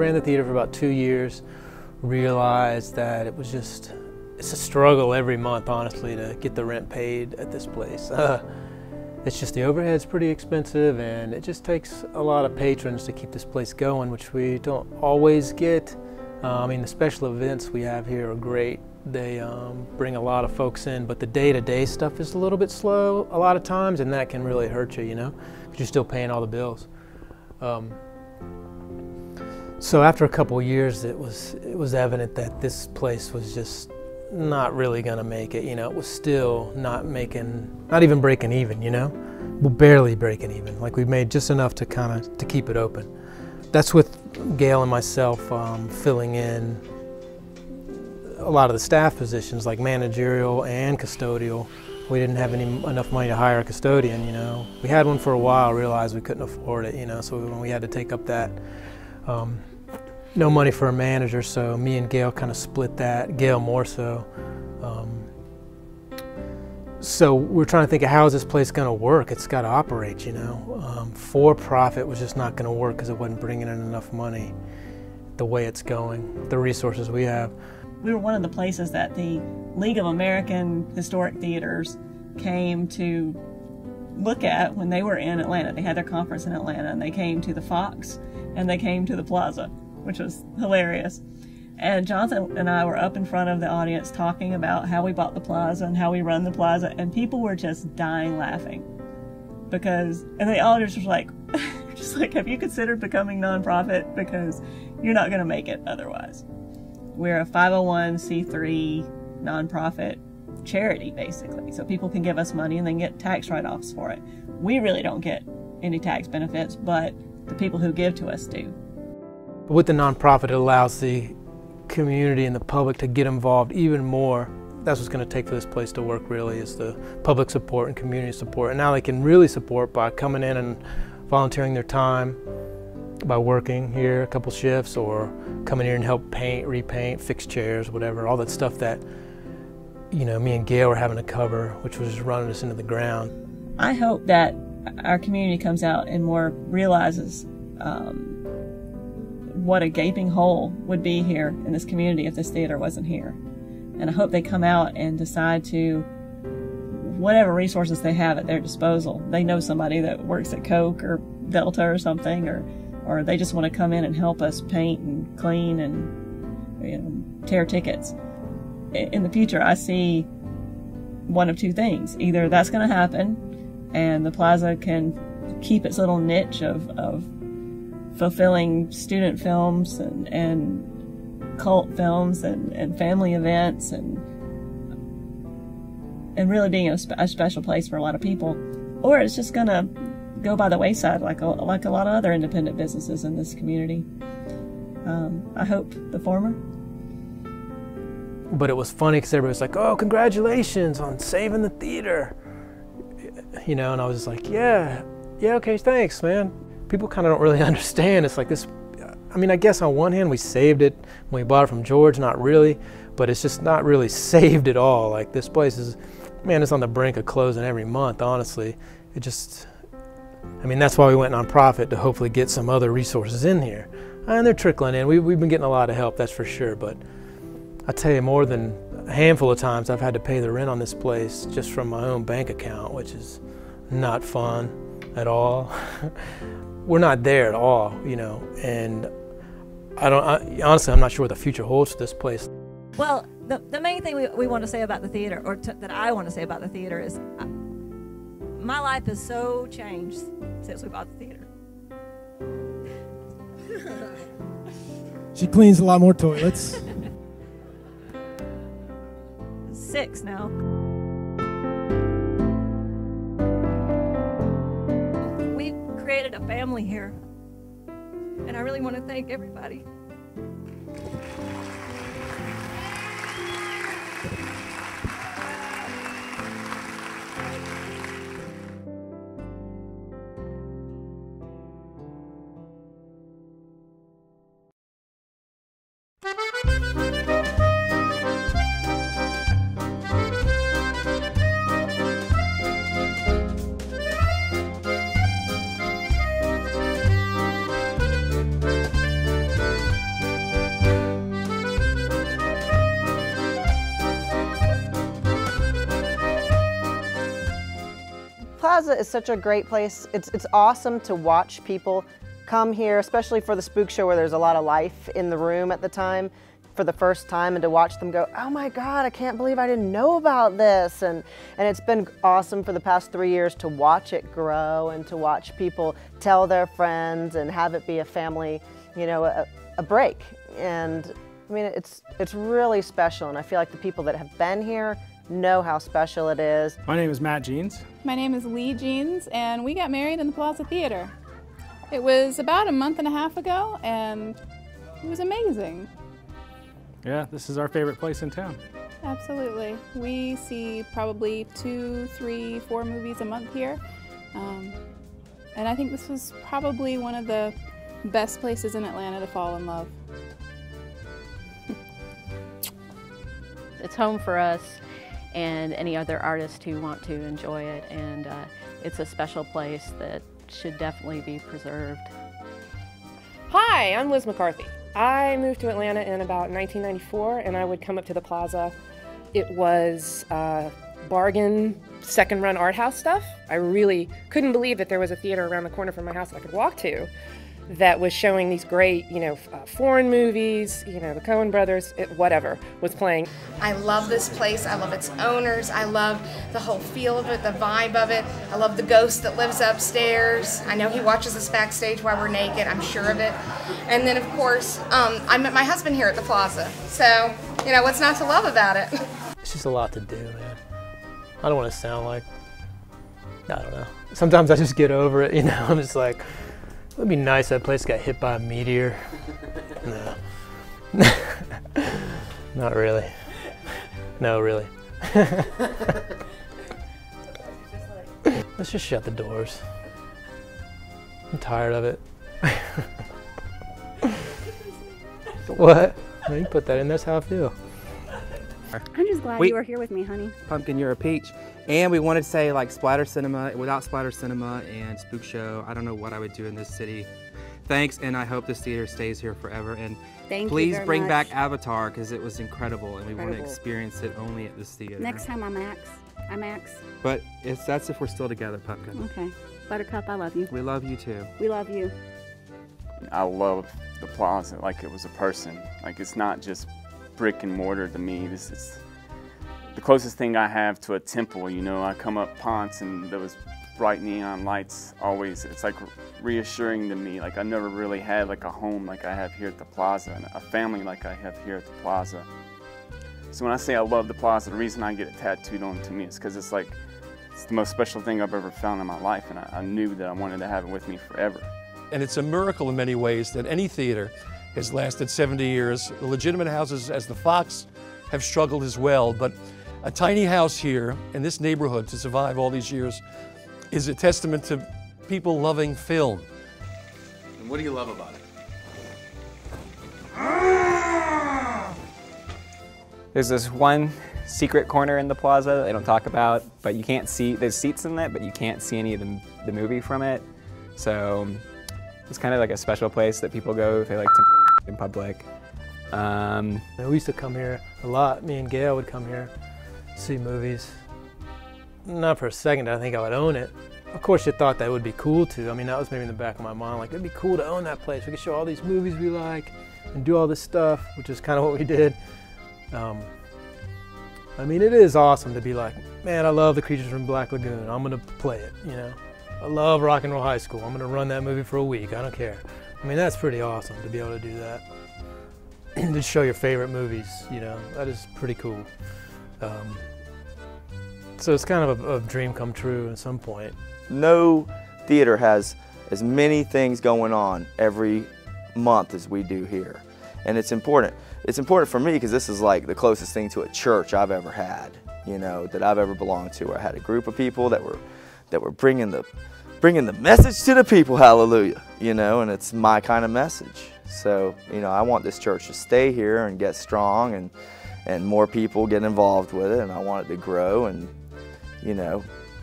ran the theater for about 2 years, realized that it's a struggle every month, honestly, to get the rent paid at this place. It's just the overhead's pretty expensive, and it just takes a lot of patrons to keep this place going, which we don't always get. I mean, the special events we have here are great. They bring a lot of folks in, but the day-to-day stuff is a little bit slow a lot of times, and that can really hurt you, you know, because you're still paying all the bills. So after a couple of years, it was evident that this place was just not really gonna make it. You know, it was still not even breaking even, you know, barely breaking even. Like, we made just enough to to keep it open. That's with Gail and myself filling in a lot of the staff positions, like managerial and custodial. We didn't have enough money to hire a custodian, you know. We had one for a while, realized we couldn't afford it, you know, so we had to take up that. No money for a manager, so me and Gail kind of split that, Gail more so. So we're trying to think of how is this place going to work? It's got to operate, you know. For profit was just not going to work because it wasn't bringing in enough money the way it's going, the resources we have. We were one of the places that the League of American Historic Theaters came to look at when they were in Atlanta. They had their conference in Atlanta, and they came to the Fox and they came to the Plaza, which was hilarious. And Jonathan and I were up in front of the audience talking about how we bought the Plaza and how we run the Plaza, and people were just dying laughing. And the audience was like, just like, have you considered becoming nonprofit? Because you're not going to make it otherwise. We're a 501c3 nonprofit charity, basically. So people can give us money and then get tax write-offs for it. We really don't get any tax benefits, but the people who give to us do. With the nonprofit, it allows the community and the public to get involved even more. That's what's going to take for this place to work, really, is the public support and community support. And now they can really support by coming in and volunteering their time, by working here a couple shifts, or coming here and help paint, repaint, fix chairs, whatever, all that stuff that, you know, me and Gail were having to cover, which was just running us into the ground. I hope that our community comes out and more realizes what a gaping hole would be here in this community if this theater wasn't here. And I hope they come out and decide to, whatever resources they have at their disposal, they know somebody that works at Coke or Delta or something, or they just want to come in and help us paint and clean and, you know, tear tickets. In the future, I see one of two things. Either that's going to happen and the Plaza can keep its little niche of fulfilling student films and cult films and family events and really being a special place for a lot of people, or it's just going to go by the wayside like a lot of other independent businesses in this community. I hope the former. But it was funny because everybody was like, oh, congratulations on saving the theater. You know, and I was just like, yeah, okay, thanks, man. People kind of don't really understand. It's like this, I mean, I guess on one hand we saved it when we bought it from George, not really, but it's just not really saved at all. Like, this place is, man, it's on the brink of closing every month, honestly. It just, I mean, that's why we went nonprofit, to hopefully get some other resources in here. And they're trickling in. We've been getting a lot of help, that's for sure, but I tell you, more than a handful of times I've had to pay the rent on this place just from my own bank account, which is not fun at all. We're not there at all, you know, and honestly, I'm not sure what the future holds for this place. Well, the main thing we want to say about the theater, or that I want to say about the theater, is my life has so changed since we bought the theater. She cleans a lot more toilets. 6 now. We've created a family here, and I really want to thank everybody. Plaza is such a great place. It's awesome to watch people come here, especially for the spook show where there's a lot of life in the room at the time, for the first time, and to watch them go, oh my God, I can't believe I didn't know about this. And it's been awesome for the past 3 years to watch it grow and to watch people tell their friends and have it be a family, you know, a break. And I mean, it's really special, and I feel like the people that have been here know how special it is. My name is Matt Jeans. My name is Lee Jeans, and we got married in the Plaza Theater. It was about a month and a half ago, and it was amazing. Yeah, this is our favorite place in town. Absolutely. We see probably 2, 3, 4 movies a month here. And I think this was probably one of the best places in Atlanta to fall in love. It's home for us and any other artists who want to enjoy it, and it's a special place that should definitely be preserved. Hi, I'm Liz McCarthy. I moved to Atlanta in about 1994, and I would come up to the Plaza. It was bargain, second-run art house stuff. I really couldn't believe that there was a theater around the corner from my house that I could walk to that was showing these great, foreign movies, the Coen brothers, whatever was playing. I love this place. I love its owners. I love the whole feel of it, the vibe of it. I love the ghost that lives upstairs. I know he watches us backstage while we're naked. I'm sure of it. And then, of course, I met my husband here at the Plaza. So, what's not to love about it? It's just a lot to do, man. I don't want to sound like, I don't know. Sometimes I just get over it, I'm just like, it would be nice if that place got hit by a meteor. No. Not really. No, really. Let's just shut the doors. I'm tired of it. What? No, you put that in, that's how I feel. I'm just glad you were here with me, honey. Pumpkin, you're a peach. And we wanted to say, like, Splatter Cinema. Without Splatter Cinema and Spook Show, I don't know what I would do in this city. Thanks, and I hope this theater stays here forever. And please bring back Avatar, because it was incredible, and we want to experience it only at this theater. Next time I'm Max. But that's if we're still together, Pumpkin. Okay. Buttercup, I love you. We love you, too. We love you. I love the Plaza like it was a person. Like, it's not just brick and mortar to me. This is the closest thing I have to a temple. I come up Ponce and those bright neon lights always, it's like reassuring to me. Like, I never really had like a home like I have here at the Plaza, and a family like I have here at the Plaza. So when I say I love the Plaza, the reason I get it tattooed on to me is because it's the most special thing I've ever found in my life, and I knew that I wanted to have it with me forever. And it's a miracle in many ways that any theater has lasted 70 years. The legitimate houses, as the Fox, have struggled as well, but a tiny house here in this neighborhood to survive all these years is a testament to people loving film. And what do you love about it? There's this one secret corner in the Plaza that they don't talk about, but you can't see, there's seats in it, but you can't see any of the movie from it. So it's kind of like a special place that people go if they like to in public. We used to come here a lot. Me and Gail would come here, see movies. Not for a second did I think I would own it. Of course you thought that would be cool too. I mean, that was maybe in the back of my mind, like it'd be cool to own that place. We could show all these movies we like and do all this stuff, which is kind of what we did. I mean, it is awesome to be like, man, I love The Creatures from Black Lagoon. I'm gonna play it, I love Rock and Roll High School. I'm gonna run that movie for a week. I don't care. I mean, that's pretty awesome to be able to do that. Just show your favorite movies, that is pretty cool. So it's kind of a dream come true at some point. No theater has as many things going on every month as we do here. And it's important. It's important for me because this is like the closest thing to a church I've ever had, that I've ever belonged to, where I had a group of people that were bringing the message to the people, hallelujah, and it's my kind of message. So, I want this church to stay here and get strong and more people get involved with it, and I want it to grow, and,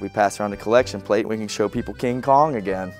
we pass around the collection plate and we can show people King Kong again.